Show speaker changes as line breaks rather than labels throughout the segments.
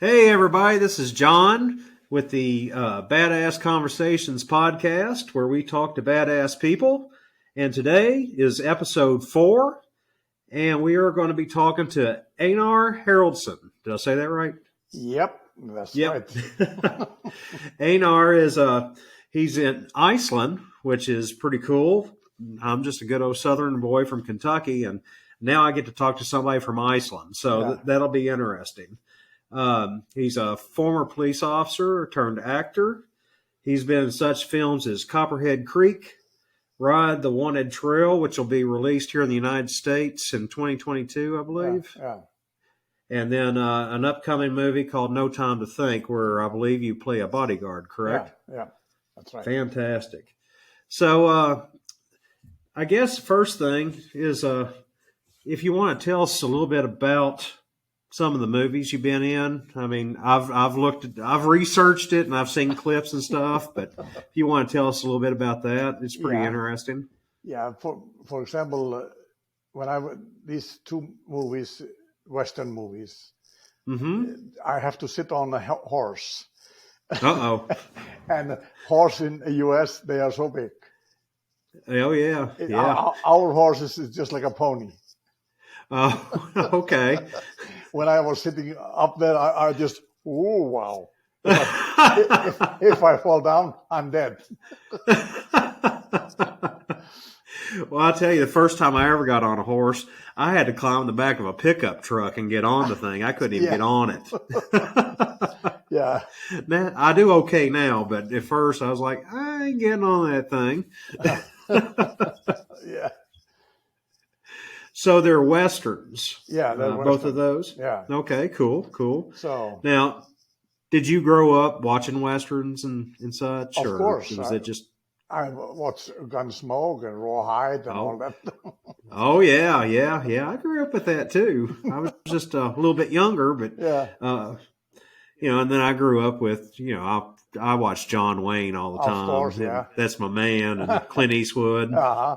Hey, everybody, this is John with the Badass Conversations podcast, where we talk to badass people. And today is episode 4, and we are going to be talking to Einar Haraldsson. Did I say that right?
Yep, that's right.
Einar is he's in Iceland, which is pretty cool. I'm just a good old Southern boy from Kentucky, and now I get to talk to somebody from Iceland, so that'll be interesting. He's a former police officer turned actor. He's been in such films as Copperhead Creek, Ride the Wanted Trail, which will be released here in the United States in 2022, I believe.
Yeah.
And then an upcoming movie called No Time to Think, where I believe you play a bodyguard, correct?
Yeah, that's right.
Fantastic. So I guess first thing is if you want to tell us a little bit about some of the movies you've been in. I mean, I've researched it and I've seen clips and stuff, but if you want to tell us a little bit about that, it's pretty interesting.
Yeah. For example, these two movies, Western movies, I have to sit on a horse.
Uh-oh.
And horse in the U.S., they are so big.
Oh, yeah.
Our horse is just like a pony.
Oh, okay.
When I was sitting up there, I just, oh, wow. If I fall down, I'm dead.
Well, I'll tell you, the first time I ever got on a horse, I had to climb the back of a pickup truck and get on the thing. I couldn't even get on it.
Yeah.
Now, I do okay now, but at first I was like, I ain't getting on that thing.
Yeah.
So they're Westerns.
Yeah.
Both of those?
Yeah.
Okay, cool.
So
now, did you grow up watching Westerns and such?
Of course.
Was it just...
I watched Gunsmoke and Rawhide and all that.
Oh, yeah. I grew up with that, too. I was just a little bit younger, but, and then I grew up with, I watched John Wayne all the time.
Of course, yeah.
That's my man. And Clint Eastwood.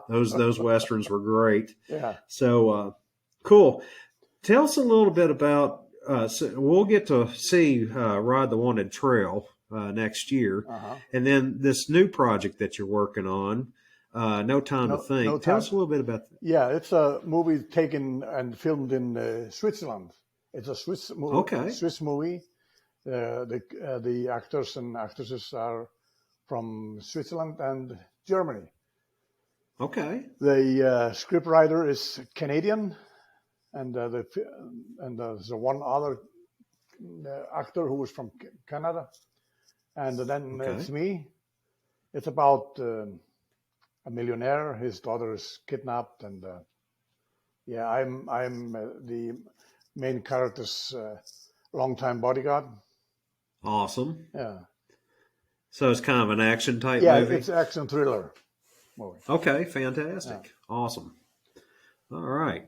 Those Westerns were great.
Yeah.
So, cool. Tell us a little bit about, we'll get to see Ride the Wanted Trail next year. And then this new project that you're working on, No Time to Think. Tell us a little bit about that.
Yeah, it's a movie taken and filmed in Switzerland. It's a Swiss movie.
Okay.
Swiss movie. The actors and actresses are from Switzerland and Germany.
Okay.
The scriptwriter is Canadian, and there's one other actor who is from Canada, and then it's me. It's about a millionaire. His daughter is kidnapped, and I'm the main character's longtime bodyguard.
Awesome.
Yeah.
So it's kind of an action type movie?
Yeah, it's action thriller movie.
Okay, fantastic. Yeah. Awesome. All right.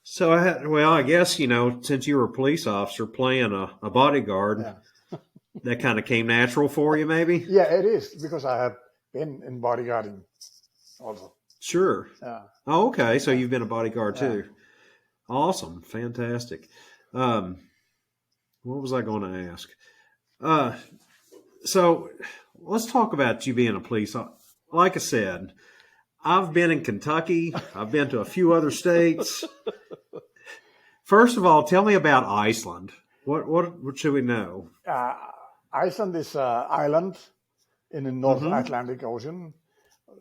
So, I guess, since you were a police officer playing a bodyguard, that kind of came natural for you, maybe?
Yeah, it is, because I have been in bodyguarding also.
Sure.
Yeah.
Oh, okay. So you've been a bodyguard too. Awesome. Fantastic. What was I going to ask? So let's talk about you being a police officer. Like I said, I've been in Kentucky. I've been to a few other states. First of all, tell me about Iceland. What should we know?
Iceland is an island in the North Atlantic Ocean.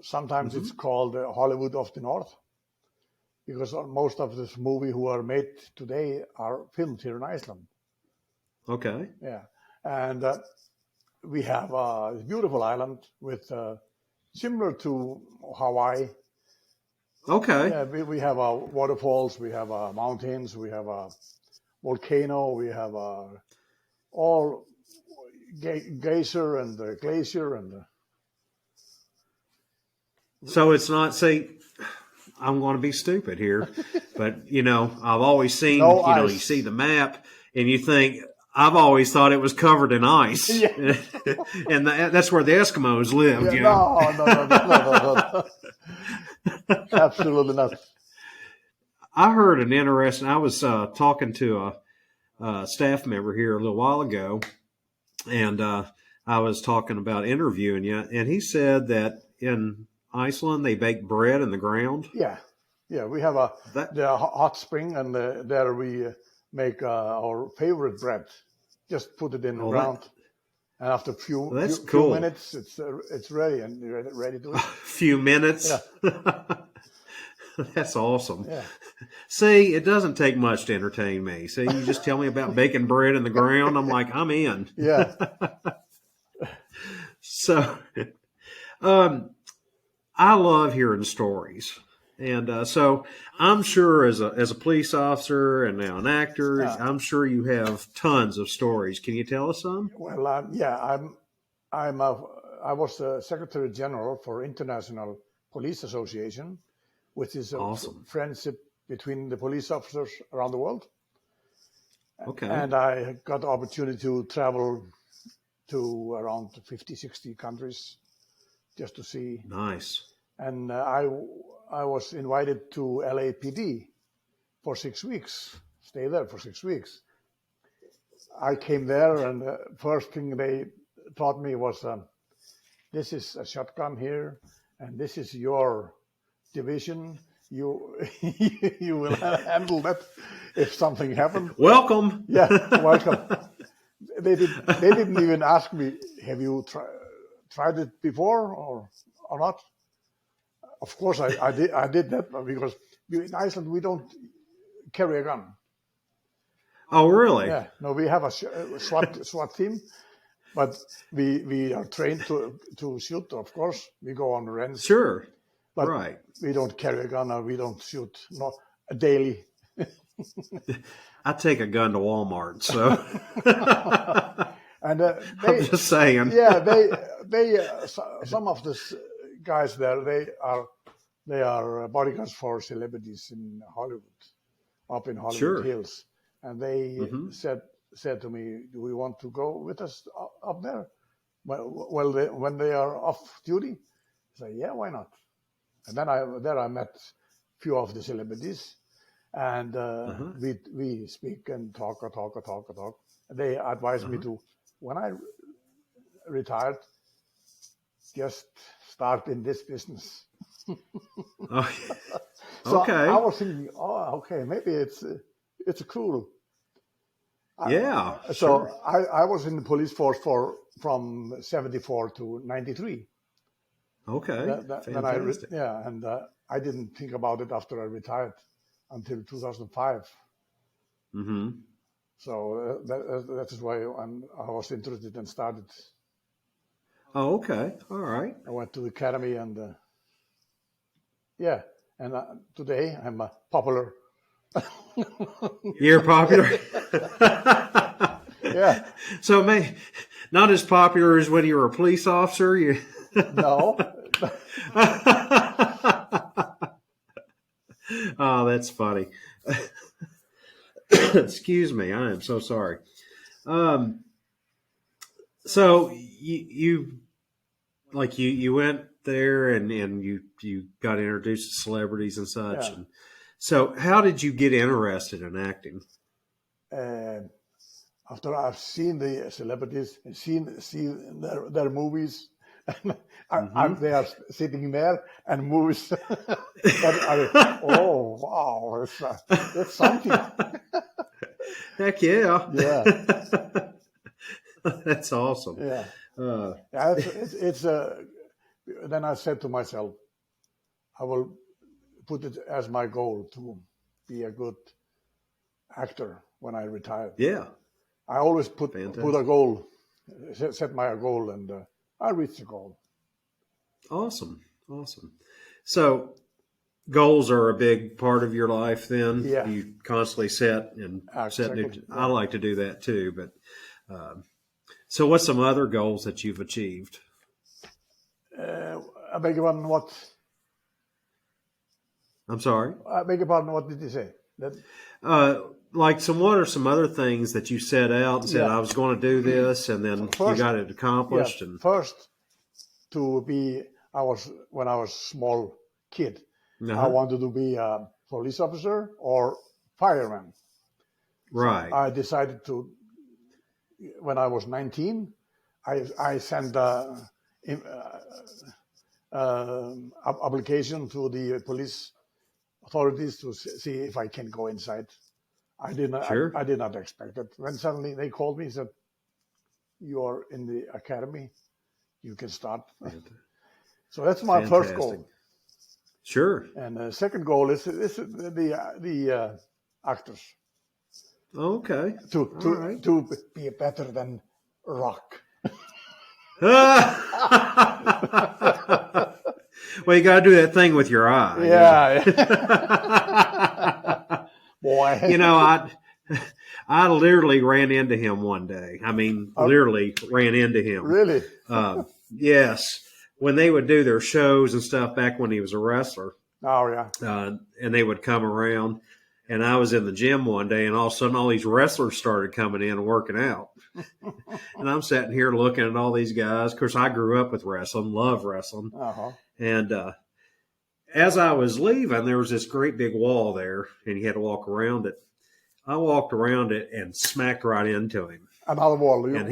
Sometimes it's called Hollywood of the North, because most of this movie who are made today are filmed here in Iceland.
Okay.
Yeah. And we have a beautiful island with similar to Hawaii.
Okay.
Yeah, we have waterfalls, we have mountains, we have a volcano, we have all geyser and glacier and.
So it's not, say, I'm going to be stupid here, but I've always seen, you see the map and you think, I've always thought it was covered in ice. Yeah. And that's where the Eskimos lived.
No. Absolutely not.
I heard an interesting, I was talking to staff member here a little while ago, and I was talking about interviewing you, and he said that in Iceland they bake bread in the ground.
Yeah, we have the hot spring, and there we make our favorite bread. Just put it in the ground, and after few minutes, it's ready and ready to eat.
Few minutes.
Yeah.
That's awesome.
Yeah.
See, it doesn't take much to entertain me. See, you just tell me about baking bread in the ground, I'm like, I'm in.
Yeah.
So, I love hearing stories. And so I'm sure as a police officer and now an actor, I'm sure you have tons of stories. Can you tell us some?
Well, I was the Secretary General for International Police Association, which is a friendship between the police officers around the world.
Okay.
And I got the opportunity to travel to around 50, 60 countries just to see.
Nice.
And I was invited to LAPD for 6 weeks, stay there for 6 weeks. I came there, and the first thing they taught me was, this is a shotgun here, and this is your division. You you will handle that if something happened.
Welcome.
Yeah, welcome. They didn't even ask me, have you tried it before or not? Of course, I did that because in Iceland we don't carry a gun.
Oh, really?
Yeah. No, we have a SWAT team, but we are trained to shoot. Of course, we go on runs.
Sure.
But
right.
We don't carry a gun, or we don't shoot not daily.
I take a gun to Walmart, so.
And
I'm just saying.
Yeah, they some of the guys there, they are bodyguards for celebrities in Hollywood, up in Hollywood Hills, and they said to me, "Do we want to go with us up there?" Well, when they are off duty, I say, "Yeah, why not?" And then I met a few of the celebrities, and we speak and talk. They advised me to, when I retired, just start in this business.
Oh,
so
okay.
I was thinking, okay, maybe it's cool.
Yeah.
So
sure.
I was in the police force from 74 to 93.
Okay. Fantastic.
And I didn't think about it after I retired until 2005.
Mm-hmm.
So that is why I was interested and started.
Oh, okay. All right.
I went to the academy and and today I'm popular.
You're popular?
Yeah.
So not as popular as when you were a police officer?
No.
Oh, that's funny. Excuse me. I am so sorry. So you went there and you got introduced to celebrities and such.
Yeah.
And so how did you get interested in acting?
After I've seen the celebrities and seen their movies, they are sitting there and movies. Oh wow, it's something.
Heck yeah!
Yeah,
that's awesome.
Yeah, it's then I said to myself, I will put it as my goal to be a good actor when I retire.
Yeah,
I always put a goal, set my goal, and I reached the goal.
Awesome. So goals are a big part of your life then?
Yeah.
You constantly set new.
Yeah.
I like to do that too, but so what's some other goals that you've achieved?
I beg your pardon, what?
I'm sorry?
I beg your pardon, what did you say?
What are some other things that you set out and said, I was going to do this, and then you got it accomplished?
Yeah, first, when I was a small kid, I wanted to be a police officer or fireman.
Right.
I decided to, when I was 19, I sent application to the police authorities to see if I can go inside. I did not.
Sure.
I did not expect it. When suddenly they called me and said, "You are in the academy. You can start." So that's my first goal.
Sure.
And the second goal is the actors.
Okay.
To be better than Rock.
Well, you got to do that thing with your eye.
Yeah. Boy.
You know, I literally ran into him one day. I mean, literally ran into him.
Really?
Yes. When they would do their shows and stuff back when he was a wrestler.
Oh, yeah.
And they would come around. And I was in the gym one day, and all of a sudden all these wrestlers started coming in and working out. And I'm sitting here looking at all these guys. Of course, I grew up with wrestling, love wrestling.
Uh-huh.
And as I was leaving, there was this great big wall there, and you had to walk around it. I walked around it and smacked right into him.
Another wall.
And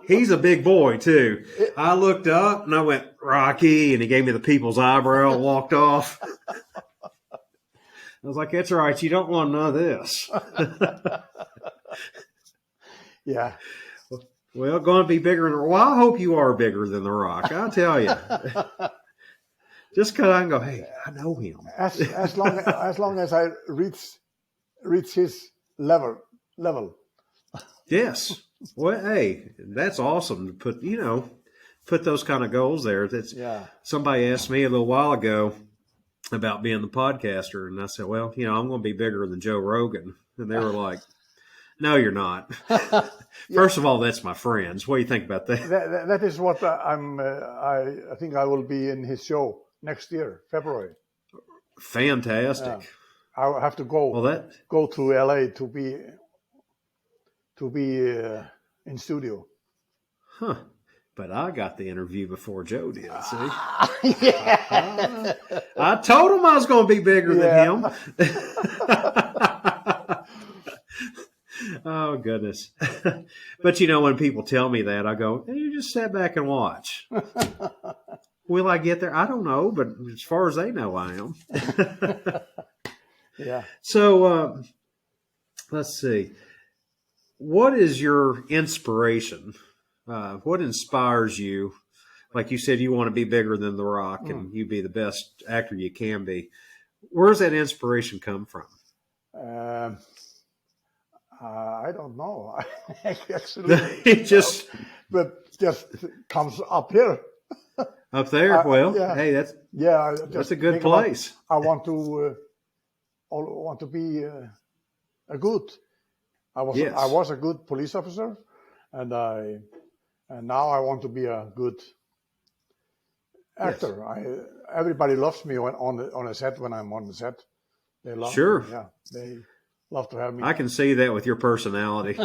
he's a big boy, too. I looked up, and I went, Rocky, and he gave me the people's eyebrow and walked off. I was like, that's all right. You don't want none of this.
Yeah.
Well, going to be bigger than. Well, I hope you are bigger than The Rock. I'll tell you. Just because I can go, hey, I know him.
As long as I reach his level.
Yes. Well, hey, that's awesome to put those kind of goals there. Somebody asked me a little while ago about being the podcaster, and I said, well, I'm going to be bigger than Joe Rogan. And they were like, no, you're not. First of all, that's my friends. What do you think about that?
That is what I think I will be in his show next year, February.
Fantastic.
I'll have to go to LA to be in studio.
Huh. But I got the interview before Joe did, see?
Yeah.
I told him I was going to be bigger than him. Oh, goodness. But, when people tell me that, I go, hey, you just sit back and watch. Will I get there? I don't know, but as far as they know, I am.
Yeah.
So, let's see. What is your inspiration? What inspires you? Like you said, you want to be bigger than The Rock and you be the best actor you can be. Where's that inspiration come from?
I don't know. Actually,
It just
comes up here.
Up there? Well, hey, that's a good place.
I want to be a good. I was a good police officer, and now I want to be a good actor. Yes. Everybody loves me on a set when I'm on the set. They love me. Yeah, they love to have me.
I can see that with your personality.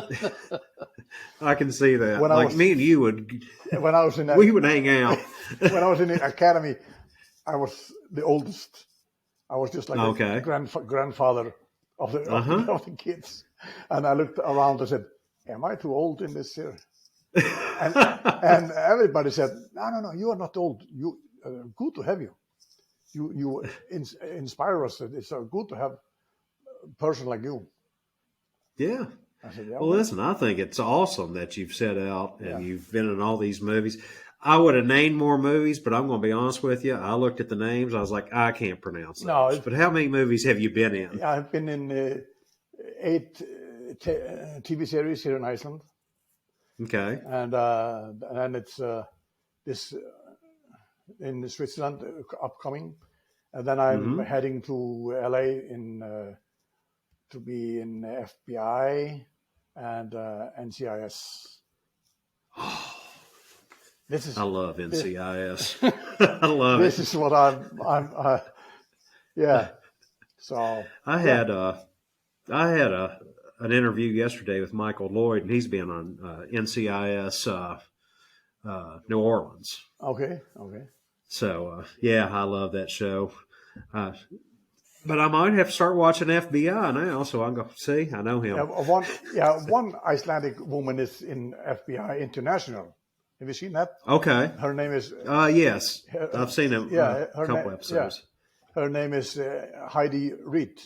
I can see that. Me and you would.
When I was
we would hang out.
When I was in the academy, I was the oldest. I was just like a grandfather of the kids. And I looked around and said, am I too old in this here? and everybody said, no, you are not old. You good to have you. You inspire us. It's good to have a person like you.
Yeah.
I said,
well, listen, I think it's awesome that you've set out and you've been in all these movies. I would have named more movies, but I'm going to be honest with you. I looked at the names. I was like, I can't pronounce those. But how many movies have you been in?
I've been in 8 TV series here in Iceland.
Okay.
And it's this in Switzerland upcoming. And then I'm heading to LA to be in FBI and NCIS.
I love NCIS. I love
this is what I'm yeah. So
I had an interview yesterday with Michael Lloyd, and he's been on NCIS New Orleans.
Okay.
So I love that show. But I might have to start watching FBI now, so I'm going to see. I know him.
One Icelandic woman is in FBI International. Have you seen that?
Okay.
Her name is.
Yes, I've seen a couple episodes.
Yeah. Her name is Heidi Reid.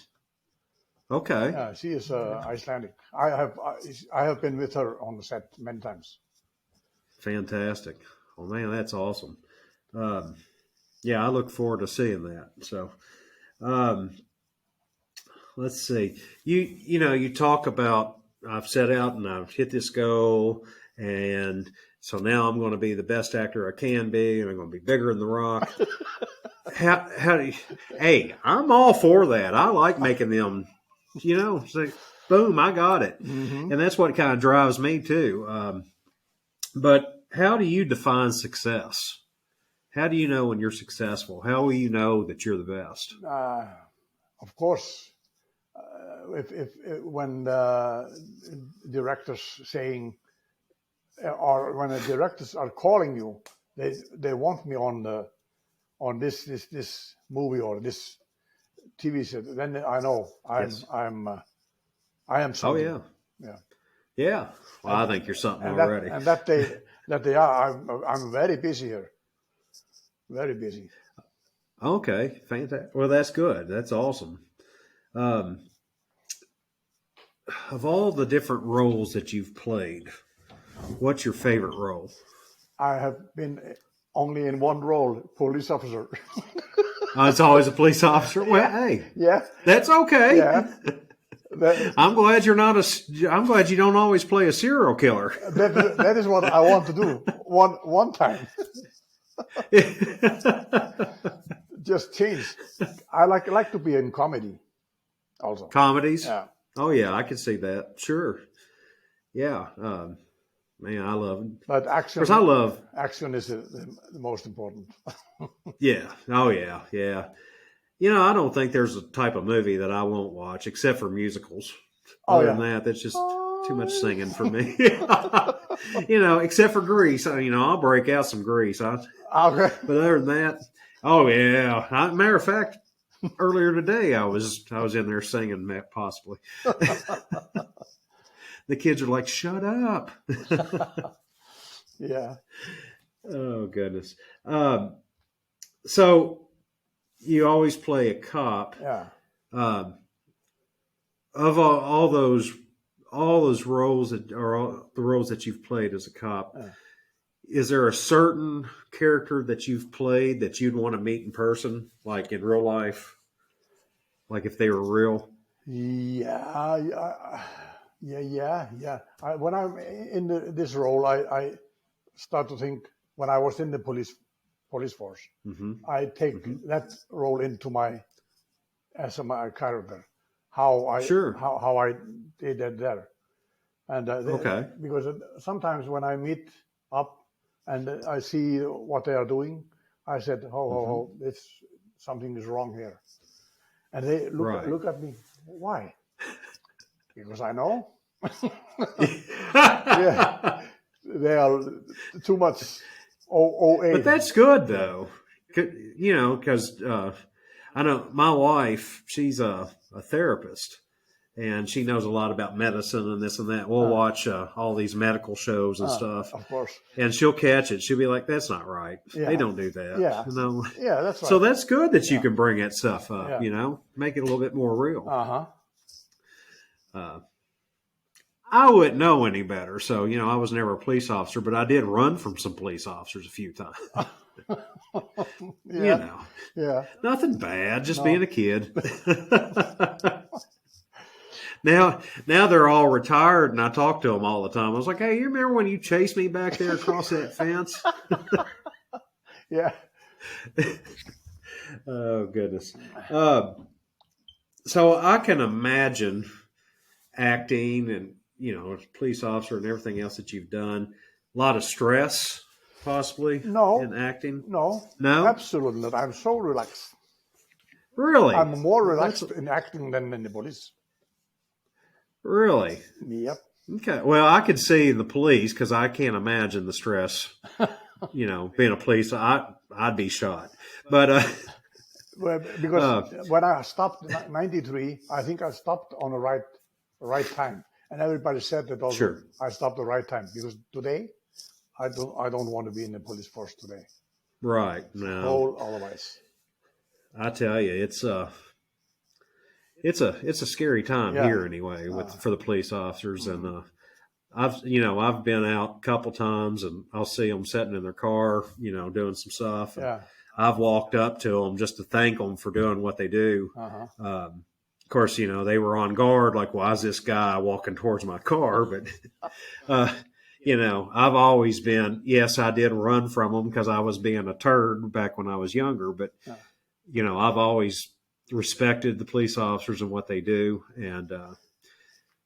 Okay.
Yeah, she is Icelandic. I have been with her on the set many times.
Fantastic. Oh man, that's awesome. Yeah, I look forward to seeing that. So, let's see. You talk about I've set out and I've hit this goal, and so now I'm going to be the best actor I can be, and I'm going to be bigger than The Rock. How do you? Hey, I'm all for that. I like making them. Say, boom, I got it, and that's what kind of drives me too. But how do you define success? How do you know when you're successful? How will you know that you're the best?
Of course, when directors saying, or when the directors are calling you, they want me on this movie or this TV set, then I know I am something.
Oh yeah. Well, I think you're something already.
And that they are. I'm very busy here. Very busy.
Okay, fantastic. Well, that's good. That's awesome. Of all the different roles that you've played, what's your favorite role?
I have been only in one role, police officer.
It's always a police officer. Well, hey,
yeah,
that's okay.
Yeah,
I'm glad you're not I'm glad you don't always play a serial killer.
That is what I want to do one time. Just change. I like to be in comedy also.
Comedies?
Yeah.
Oh yeah, I can see that. Sure. Yeah. Man, I love it.
But action.
Of course,
action is the most important.
Yeah. Oh yeah. Yeah. I don't think there's a type of movie that I won't watch except for musicals. Other than that, that's just too much singing for me. Except for Grease. I'll break out some Grease.
Okay.
But other than that, oh yeah. Matter of fact, earlier today I was in there singing that possibly. The kids are like, "Shut up."
Yeah.
Oh goodness. So you always play a cop.
Yeah.
Of all those roles that are all the roles that you've played as a cop, is there a certain character that you've played that you'd want to meet in person, like in real life, like if they were real?
Yeah. When I'm in this role, I start to think when I was in the police force, I take that role into my character, how I did that there, and because sometimes when I meet up and I see what they are doing, I said, something is wrong here, and they look at me, why? Because I know. Yeah, they are too much OA.
But that's good though, because I know my wife, she's a therapist, and she knows a lot about medicine and this and that. We'll watch all these medical shows and stuff.
Of course.
And she'll catch it. She'll be like, "That's not right.
Yeah.
They don't do that."
Yeah. Yeah, that's right.
So that's good that you can bring that stuff up. Make it a little bit more real. I wouldn't know any better. So, I was never a police officer, but I did run from some police officers a few times.
Yeah.
Nothing bad, just being a kid. Now they're all retired, and I talk to them all the time. I was like, "Hey, you remember when you chased me back there across that fence?"
Yeah.
Oh, goodness. So I can imagine acting and, as a police officer and everything else that you've done, a lot of stress possibly in acting.
No, absolutely not. I'm so relaxed.
Really?
I'm more relaxed in acting than in the police.
Really?
Yep.
Okay. Well, I could see the police because I can't imagine the stress. Being a police, I'd be shot. But
Well, because when I stopped in 93, I think I stopped on the right time, and everybody said that also.
Sure.
I stopped the right time because today I don't want to be in the police force today.
Right. No.
Whole otherwise.
I tell you, it's a scary time here anyway for the police officers, and I've been out a couple times and I'll see them sitting in their car, doing some stuff. And I've walked up to them just to thank them for doing what they do. Of course, they were on guard, like, why is this guy walking towards my car? But, I've always been, yes, I did run from them because I was being a turd back when I was younger. But, I've always respected the police officers and what they do. And,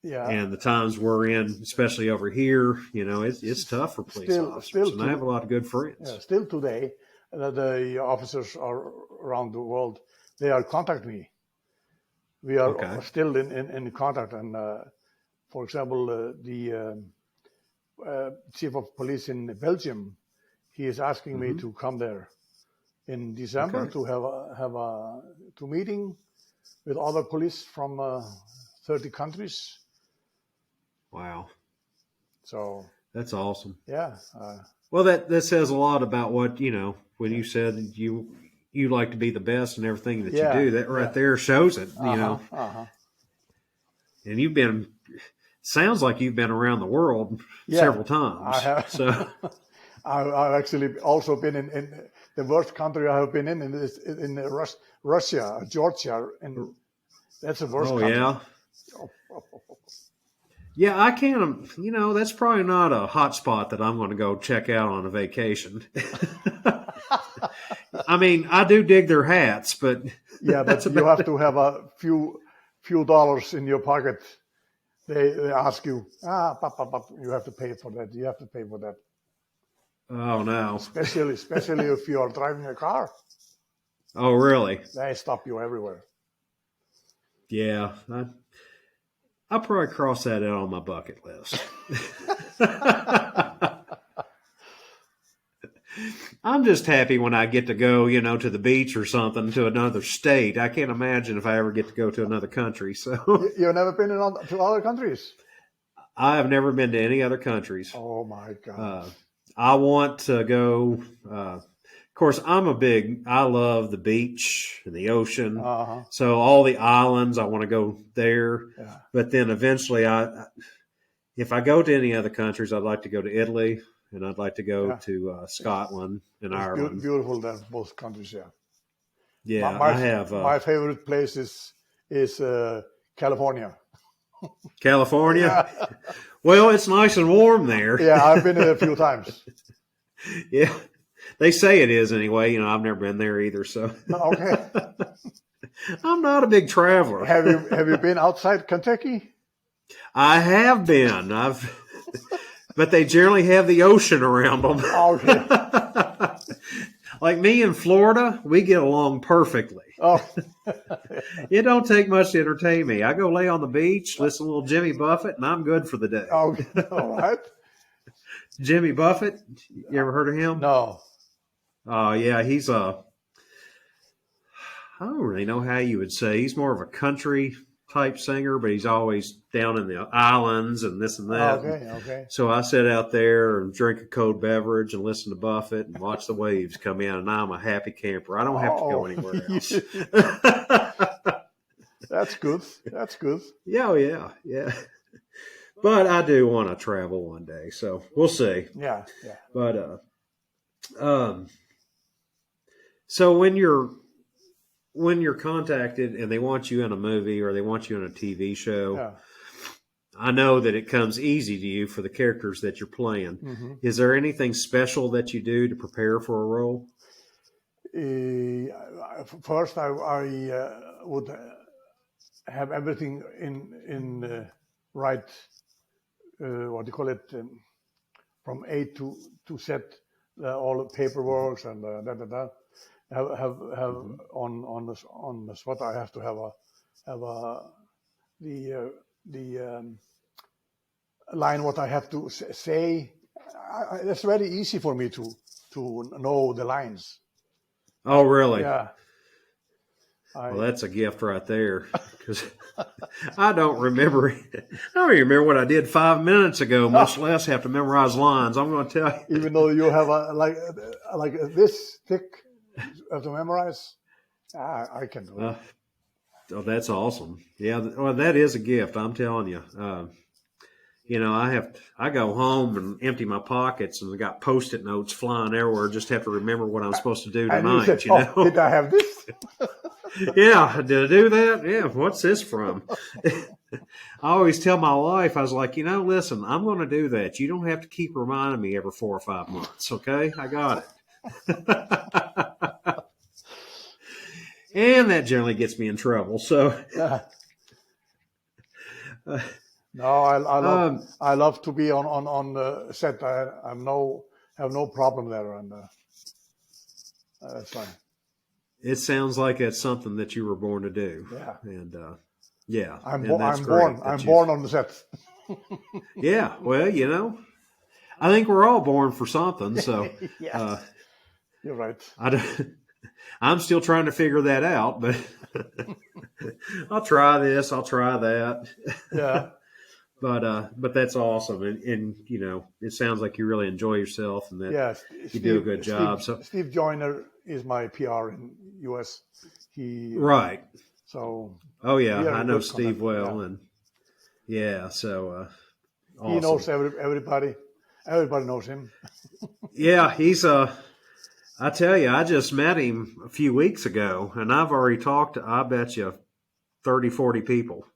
and the times we're in, especially over here, it's tough for police officers. And I have a lot of good friends.
Yeah, still today, the officers are around the world, they are contact me. We are still in contact. And, for example, the chief of police in Belgium, he is asking me to come there in December to have a meeting with other police from 30 countries.
Wow.
So
that's awesome.
Yeah.
Well, that says a lot about what, when you said you like to be the best in everything that you do, that right there shows it, And sounds like you've been around the world several times.
I have.
So
I've actually also been in the worst country I have been in Russia, Georgia, and that's the worst country.
Yeah. Yeah, I can't, that's probably not a hot spot that I'm going to go check out on a vacation. I mean, I do dig their hats, but
but you have to have a few dollars in your pocket. They ask you, you have to pay for that. You have to pay for that.
Oh no!
Especially if you are driving a car.
Oh really?
They stop you everywhere.
Yeah, I'll probably cross that out on my bucket list. I'm just happy when I get to go, to the beach or something, to another state. I can't imagine if I ever get to go to another country. So
you've never been to other countries?
I have never been to any other countries.
Oh my God!
I want to go. Of course, I love the beach and the ocean. So all the islands, I want to go there.
Yeah.
But then eventually, if I go to any other countries, I'd like to go to Italy. And I'd like to go to Scotland and Ireland.
Beautiful, there, both countries. Yeah.
Yeah,
I
have.
My favorite place is California.
California. Yeah. Well, it's nice and warm there.
Yeah, I've been there a few times.
Yeah, they say it is anyway. I've never been there either. So
okay.
I'm not a big traveler.
Have you been outside Kentucky?
I have been. But they generally have the ocean around them.
Okay.
Like me in Florida, we get along perfectly.
Oh.
It don't take much to entertain me. I go lay on the beach, listen to a little Jimmy Buffett, and I'm good for the day.
Okay. All right.
Jimmy Buffett, you ever heard of him?
No.
Oh, yeah, he's I don't really know how you would say. He's more of a country type singer, but he's always down in the islands and this and that.
Okay.
So I sit out there and drink a cold beverage and listen to Buffett and watch the waves come in, and I'm a happy camper. I don't have to go anywhere else.
That's good.
Yeah. But I do want to travel one day, so we'll see.
Yeah.
But so when you're contacted and they want you in a movie or they want you in a TV show, I know that it comes easy to you for the characters that you're playing. Mm-hmm. Is there anything special that you do to prepare for a role?
First, I would have everything in the right, what do you call it, from A to Z, all the paperwork and have on the spot. I have to have the line what I have to say. It's very easy for me to know the lines.
Oh, really?
Yeah.
Well, that's a gift right there, because I don't remember. I don't even remember what I did 5 minutes ago, much less have to memorize lines. I'm going to tell you.
Even though you have like this thick to memorize, I can do it.
Oh, that's awesome. Yeah, well, that is a gift. I'm telling you. I go home and empty my pockets, and I got Post-it notes flying everywhere. Just have to remember what I'm supposed to do
And
tonight.
you said, did I have this?
Yeah, did I do that? Yeah, what's this from? I always tell my wife, I was like, listen, I'm going to do that. You don't have to keep reminding me every 4 or 5 months, okay? I got it. And that generally gets me in trouble. So,
no, I love to be on the set. I have no problem there, and that's fine.
It sounds like it's something that you were born to do.
Yeah,
and yeah,
I'm
born
born on the set.
Yeah, well, I think we're all born for something. So,
yeah, you're right.
I'm still trying to figure that out, but I'll try this, I'll try that.
Yeah.
But that's awesome, and it sounds like you really enjoy yourself, and that you do a good job.
Steve Joyner is my PR in US.
Right.
So.
Oh yeah, I know Steve well, and so awesome.
He knows everybody. Everybody knows him.
Yeah, he's I tell you, I just met him a few weeks ago, and I've already talked to, I bet you, 30, 40 people.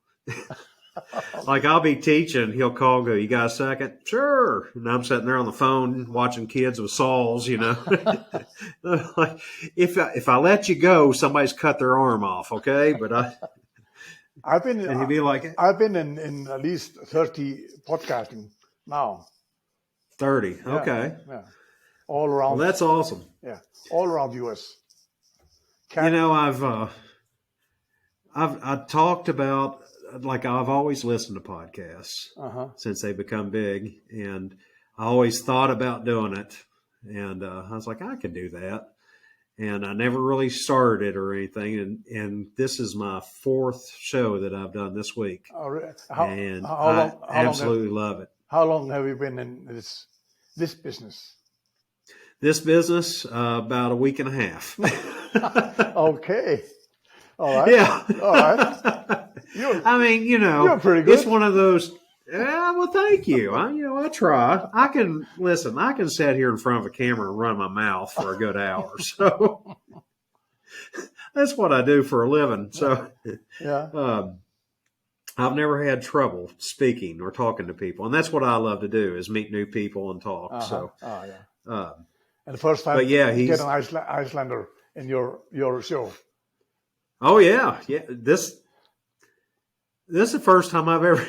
Like, I'll be teaching, he'll call and go, you got a second? Sure. And I'm sitting there on the phone watching kids with saws, Like, if I let you go, somebody's cut their arm off, okay? But and he'd be like,
I've been in at least 30 podcasting now.
30,
yeah,
okay.
Yeah. All around.
Well, that's awesome.
Yeah, all around US.
I've talked about, like, I've always listened to podcasts since they become big, and I always thought about doing it, and I was like, I could do that, and I never really started it or anything, and this is my 4th show that I've done this week, and I absolutely love it.
How long have you been in this business?
This business, about a week and a half.
Okay. All right.
Yeah.
All right.
You're
pretty good.
It's one of those. Yeah, well, thank you. I try. I can sit here in front of a camera and run my mouth for a good hour. So that's what I do for a living. So I've never had trouble speaking or talking to people, and that's what I love to do, is meet new people and talk. So.
And the first time, get an Icelander in your show.
Oh yeah. This is the first time I've ever.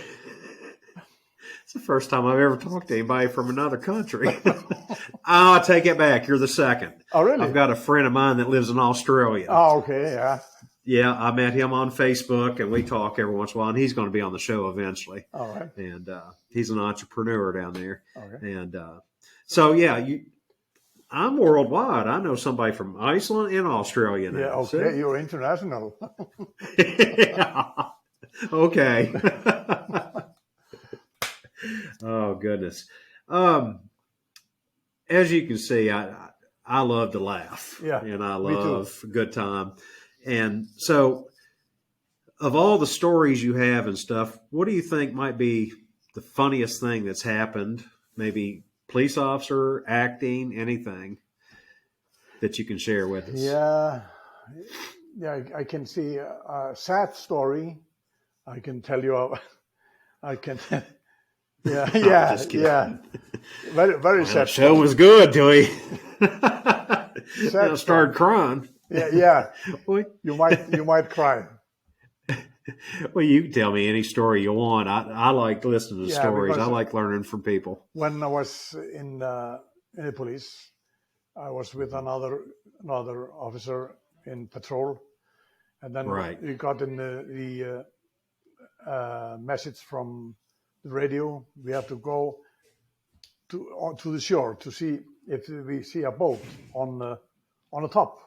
It's the first time I've ever talked to anybody from another country. I'll take it back. You're the second.
Oh really?
I've got a friend of mine that lives in Australia.
Oh okay, yeah.
Yeah, I met him on Facebook, and we talk every once in a while, and he's going to be on the show eventually.
All right.
And he's an entrepreneur down there.
Okay.
And so I'm worldwide. I know somebody from Iceland and Australia now.
Yeah, okay. You're international.
Yeah. Okay. Oh, goodness. As you can see, I love to laugh.
Yeah,
and I love a good time. And so, of all the stories you have and stuff, what do you think might be the funniest thing that's happened? Maybe police officer, acting, anything that you can share with us?
Yeah, I can see a sad story. I can tell you. I can. Yeah. Very sad.
The show was good till he
sad
started crying.
Yeah. You might cry.
Well, you can tell me any story you want. I like listening to stories. I like learning from people.
When I was in the police, I was with another officer in patrol, and then we got in the message from the radio. We have to go to the shore to see if we see a boat on the top.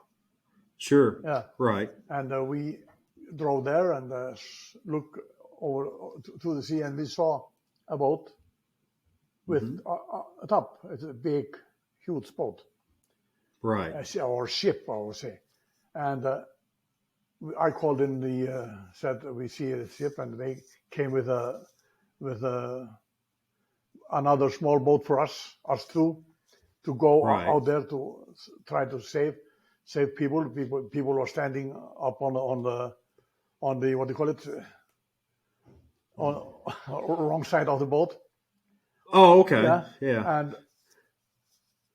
Sure.
Yeah,
Right.
and we drove there and looked over to the sea, and we saw a boat with
Hmm.
a top. It's a big, huge boat,
Right.
or ship, I would say. And I called in said we see a ship, and they came with a another small boat for us two, to go
Right.
out there to try to save people. People were standing up on the what do you call it, on wrong side of the boat.
Oh, okay.
Yeah,
Yeah.
and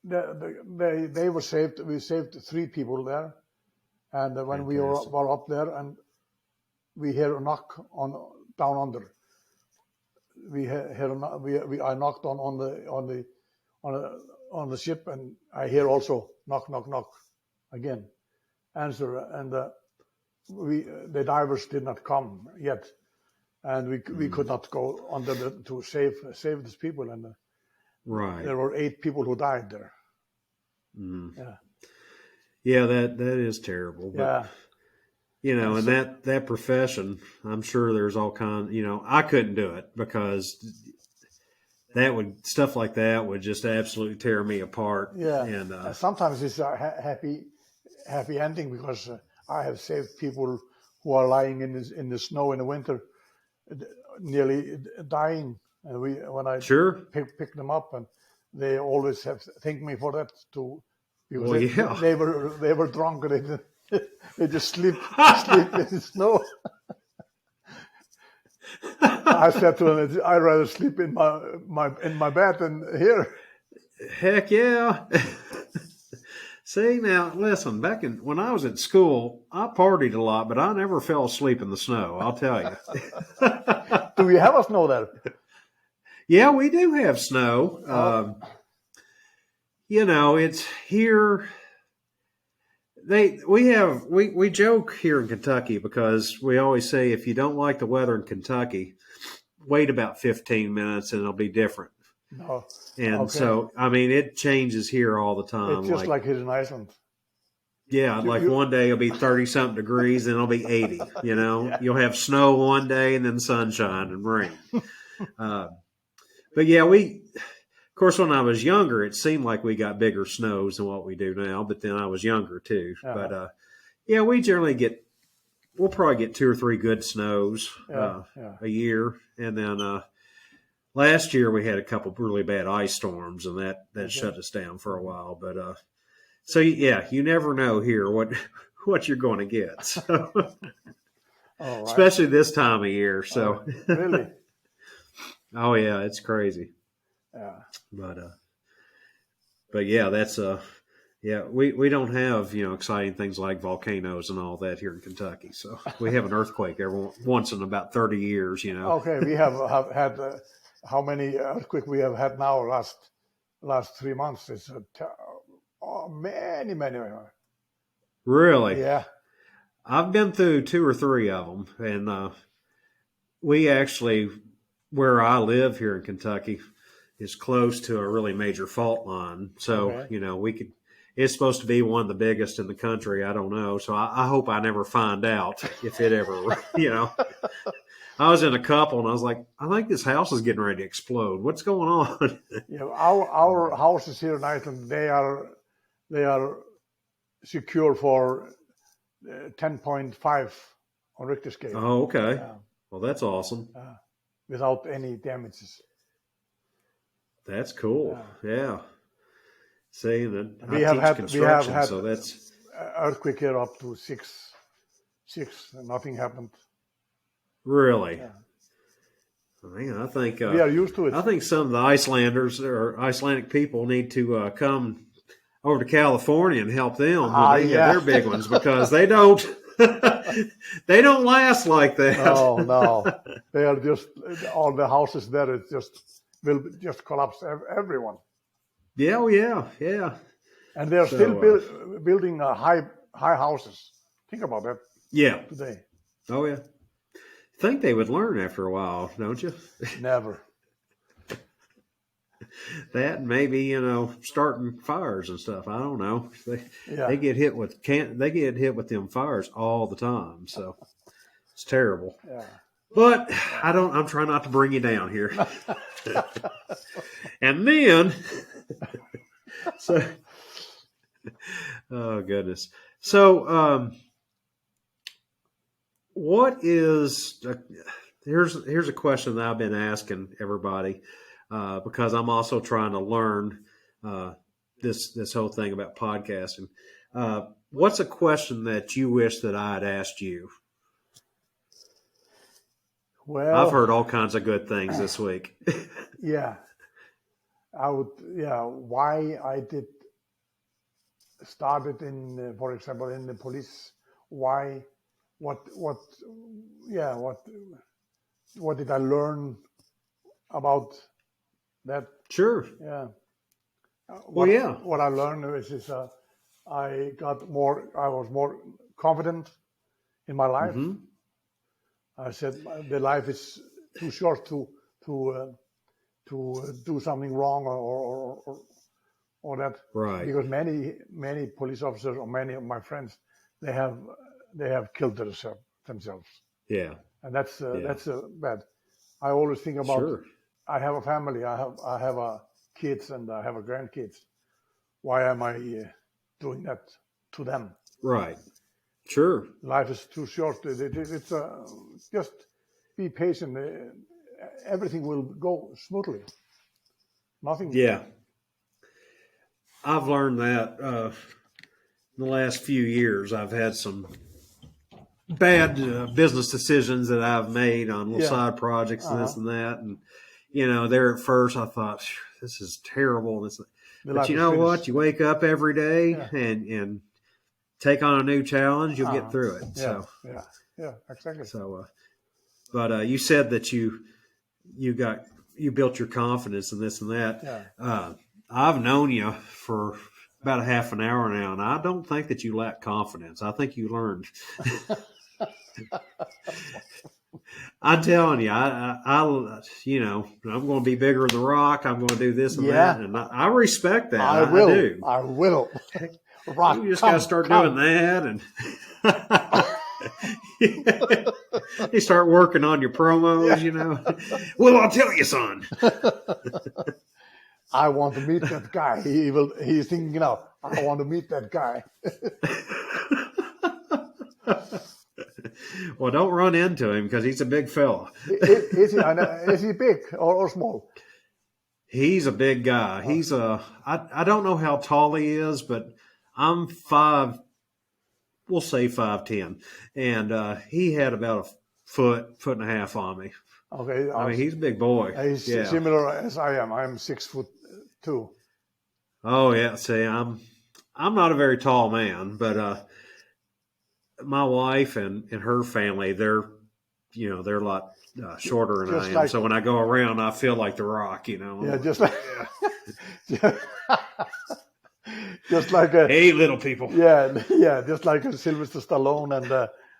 they were saved. We saved three people there, and when we
Fantastic.
were up there, and we hear a knock on down under. I knocked on the ship, and I hear also knock, knock, knock again. Answer, and the divers did not come yet, and we could not go under to save these people, and
Right.
there were 8 people who died there.
Mm.
Yeah,
Yeah, that is terrible. But
yeah, and
in
so,
that profession, I'm sure there's all kind. I couldn't do it because stuff like that would just absolutely tear me apart.
yeah.
And
Sometimes it's a happy ending, because I have saved people who are lying in the snow in the winter, nearly dying, and when I
sure.
pick them up, and they always have thank me for that too, because
Well, yeah.
they were drunk, and they just sleep in the snow. I said to them, I'd rather sleep in my bed than here.
Heck yeah. See, now listen, when I was at school, I partied a lot, but I never fell asleep in the snow, I'll tell you.
Do we have a snow there?
Yeah, we do have snow. It's here. We joke here in Kentucky because we always say if you don't like the weather in Kentucky, wait about 15 minutes and it'll be different.
No.
And
Okay.
so, I mean, it changes here all the time.
It's just like here in Iceland.
Yeah, like one day it'll be 30-something degrees and it'll be 80,
Yeah.
You'll have snow one day and then sunshine and rain. But yeah, of course, when I was younger, it seemed like we got bigger snows than what we do now, but then I was younger too.
Uh-huh.
But yeah, we'll probably get 2 or 3 good snows
Yeah.
a year. And then last year we had a couple really bad ice storms, and that shut us down for a while. But so yeah, you never know here what you're going to get. So,
All right.
especially this time of year. So
Really?
oh yeah, it's crazy.
Yeah.
But yeah, that's yeah, we don't have exciting things like volcanoes and all that here in Kentucky. So we have an earthquake every once in about 30 years.
Okay, we have had how many earthquakes we have had now last 3 months? It's many.
Really?
Yeah.
I've been through 2 or 3 of them, and we actually, where I live here in Kentucky, is close to a really major fault line. So,
Okay.
it's supposed to be one of the biggest in the country. I don't know. So I hope I never find out if it ever, I was in a couple and I was like, I think this house is getting ready to explode. What's going on?
Yeah, our houses here in Iceland, they are secure for 10.5 on Richter scale.
Oh, okay.
Yeah.
Well, that's awesome.
Without any damages.
That's cool. Yeah. See, and
We
I
have
teach
had
construction, so that's
earthquake here up to 6, and nothing happened.
really.
Yeah.
Man, I think
We are used to it.
I think some of the Icelanders or Icelandic people need to come over to California and help them when they have their big ones, because they don't they don't last like that.
No, they are just all the houses there. It will just collapse everyone.
Yeah, oh, yeah.
And they are still building high houses. Think about that.
Yeah.
Today.
Oh yeah. Think they would learn after a while, don't you?
Never.
That and maybe starting fires and stuff. I don't know.
Yeah.
They get hit with them fires all the time. So it's terrible.
Yeah.
But I'm trying not to bring you down here. And then, so, oh goodness. So, what is, here's a question that I've been asking everybody, because I'm also trying to learn, this whole thing about podcasting. What's a question that you wish that I had asked you?
Well,
I've heard all kinds of good things this week.
yeah, why I did started in, for example, in the police. Why, what did I learn about that?
Sure.
Yeah.
Well,
What I learned is I was more confident in my life.
Mm-hmm.
I said the life is too short to do something wrong or that.
Right.
Because many police officers or many of my friends they have killed themselves.
Yeah.
And that's bad. I always think about.
Sure.
I have a family. I have kids and I have a grandkids. Why am I doing that to them?
Right. Sure.
Life is too short. It's just be patient. Everything will go smoothly. Nothing.
Yeah. I've learned that in the last few years. I've had some bad business decisions that I've made on little side projects and this and that. And, there at first I thought, this is terrible. But you know what? You wake up every day and take on a new challenge, you'll get through it.
Yeah, exactly.
So, but you said that you built your confidence and this and that.
Yeah.
I've known you for about a half an hour now, and I don't think that you lack confidence. I think you learned. I'm telling you, I'm going to be bigger than the Rock. I'm going to do this and that, and I respect that.
I do. I will. Rock,
you just got to start doing that, and you start working on your promos. Well, I'll tell you, son.
I want to meet that guy. He's thinking, I want to meet that guy.
Well, don't run into him because he's a big fella.
Is he big or small?
He's a big guy. He's I don't know how tall he is, but I'm 5. We'll say 5'10", and he had about a foot and a half on me.
Okay,
I mean he's a big boy.
He's similar as I am. I'm 6'2".
Oh yeah, see, I'm not a very tall man, but my wife and her family, they're a lot shorter than I am. So when I go around, I feel like the Rock.
Yeah, just like just like
hey, little people.
Yeah, just like Sylvester Stallone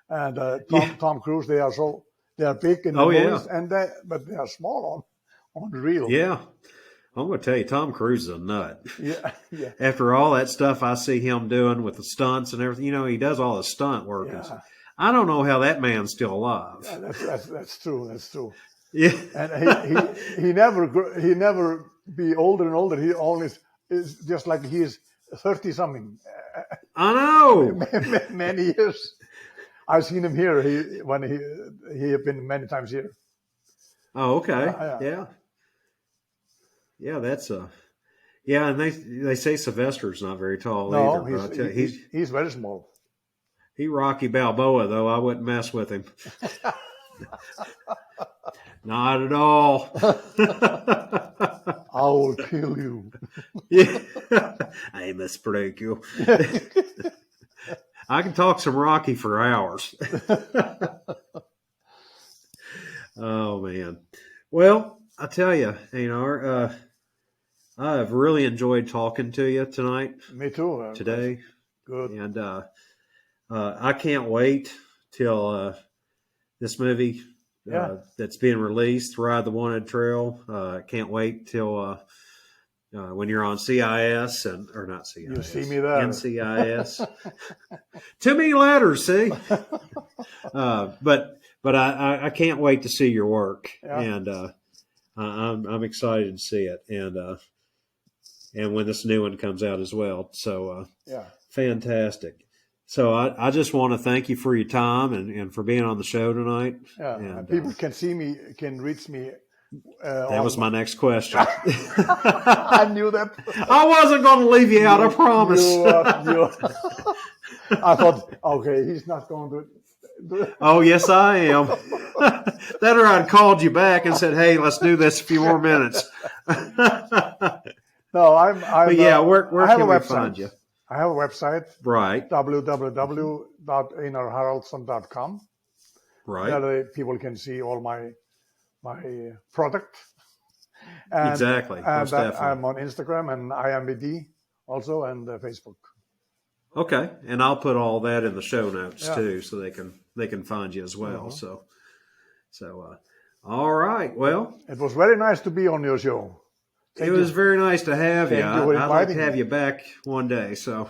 and Tom Cruise. They are big in the movies, but they are small on the real.
Yeah. I'm going to tell you, Tom Cruise is a nut.
Yeah.
After all that stuff I see him doing with the stunts and everything, he does all the stunt work.
Yeah.
I don't know how that man's still alive.
Yeah, that's true. That's true.
Yeah.
And he never be older and older. He always is just like he is 30 something.
I know.
Many years. I've seen him here. He have been many times here.
Oh, okay. Yeah. Yeah, that's and they say Sylvester's not very tall either.
No, he's very small.
He Rocky Balboa though. I wouldn't mess with him. Not at all.
I will kill you.
Yeah, I must break you. I can talk some Rocky for hours. Oh man. Well, I tell you, Einar, I have really enjoyed talking to you tonight.
Me too.
Today.
Good.
And I can't wait till this movie that's being released, Ride the Wanted Trail. Can't wait till when you're on CIS or not CIS.
You see me there.
NCIS. Too many letters, see? But I can't wait to see your work, and I'm excited to see it, and when this new one comes out as well. So fantastic. So I just want to thank you for your time and for being on the show tonight.
Yeah,
and,
people can see me, can reach me.
That was my next question.
I knew that.
I wasn't going to leave you out, I promise.
I thought, okay, he's not going to do it.
Oh, yes, I am. That or I'd called you back and said, hey, let's do this a few more minutes.
No, I'm
but yeah, where can we find you?
I have a website.
Right.
www.einarharaldsson.com.
Right.
There people can see all my product. And,
exactly.
And I'm on Instagram and IMBD also, and Facebook.
Okay, and I'll put all that in the show notes too, so they can find you as well. So all right. Well,
it was very nice to be on your show.
It was very nice to have you.
I'd
like to have you back one day. So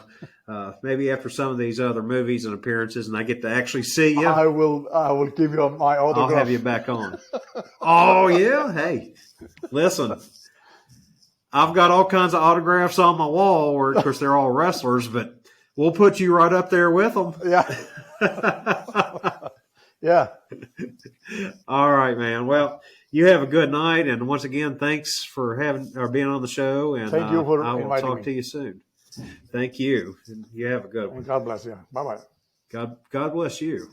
maybe after some of these other movies and appearances, and I get to actually see you,
I will give you my autograph.
I'll have you back on. Oh yeah, hey, listen, I've got all kinds of autographs on my wall. Where of course they're all wrestlers, but we'll put you right up there with them.
Yeah. Yeah.
All right, man. Well, you have a good night, and once again, thanks for being on the show. And
thank you for
I will
inviting
talk
me.
to you soon. Thank you. And you have a good one.
And God bless you. Bye bye.
God bless you.